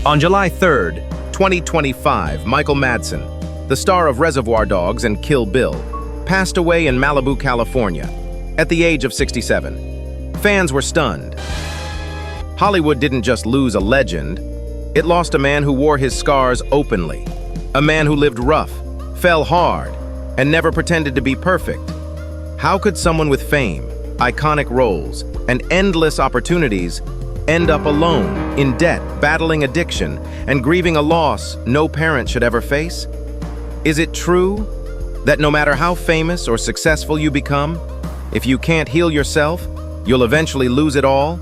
On July 3rd, 2025, Michael Madsen, the star of Reservoir Dogs and Kill Bill, passed away in Malibu, California, at the age of 67. Fans were stunned. Hollywood didn't just lose a legend, it lost a man who wore his scars openly, a man who lived rough, fell hard, and never pretended to be perfect. How could someone with fame, iconic roles, and endless opportunities end up alone, in debt, battling addiction, and grieving a loss no parent should ever face? Is it true that no matter how famous or successful you become, if you can't heal yourself, you'll eventually lose it all?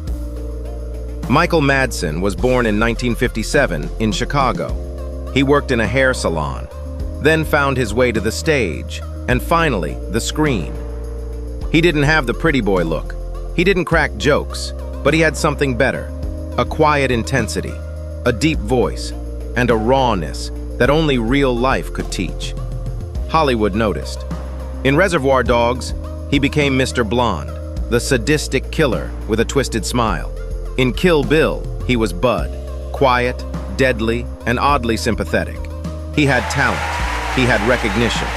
Michael Madsen was born in 1957 in Chicago. He worked in a hair salon, then found his way to the stage, and finally, the screen. He didn't have the pretty boy look. He didn't crack jokes, but he had something better, a quiet intensity, a deep voice, and a rawness that only real life could teach. Hollywood noticed. In Reservoir Dogs, he became Mr. Blonde, the sadistic killer with a twisted smile. In Kill Bill, he was Bud, quiet, deadly, and oddly sympathetic. He had talent, he had recognition.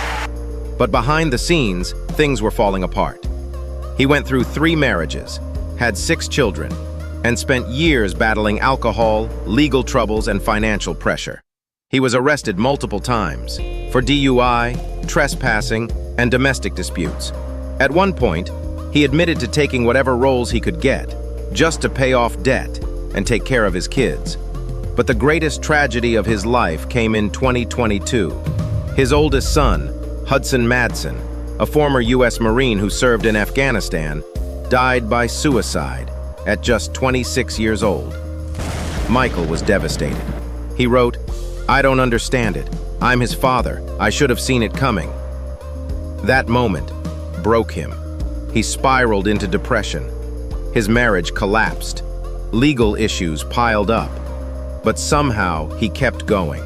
But behind the scenes, things were falling apart. He went through 3 marriages, had 6 children, and spent years battling alcohol, legal troubles, and financial pressure. He was arrested multiple times for DUI, trespassing, and domestic disputes. At one point, he admitted to taking whatever roles he could get, just to pay off debt and take care of his kids. But the greatest tragedy of his life came in 2022. His oldest son, Hudson Madsen, a former U.S. Marine who served in Afghanistan, died by suicide at just 26 years old. Michael was devastated. He wrote, "I don't understand it. I'm his father. I should have seen it coming." That moment broke him. He spiraled into depression. His marriage collapsed. Legal issues piled up. But somehow he kept going.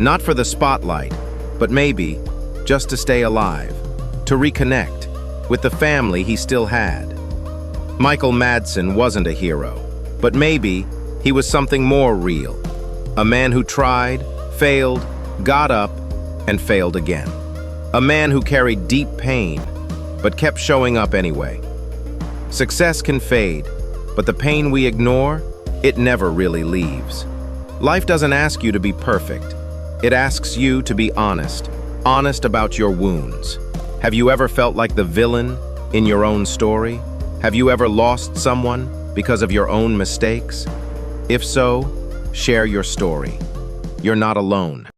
Not for the spotlight, but maybe just to stay alive, to reconnect with the family he still had. Michael Madsen wasn't a hero, but maybe he was something more real. A man who tried, failed, got up, and failed again. A man who carried deep pain, but kept showing up anyway. Success can fade, but the pain we ignore, it never really leaves. Life doesn't ask you to be perfect. It asks you to be honest about your wounds. Have you ever felt like the villain in your own story? Have you ever lost someone because of your own mistakes? If so, share your story. You're not alone.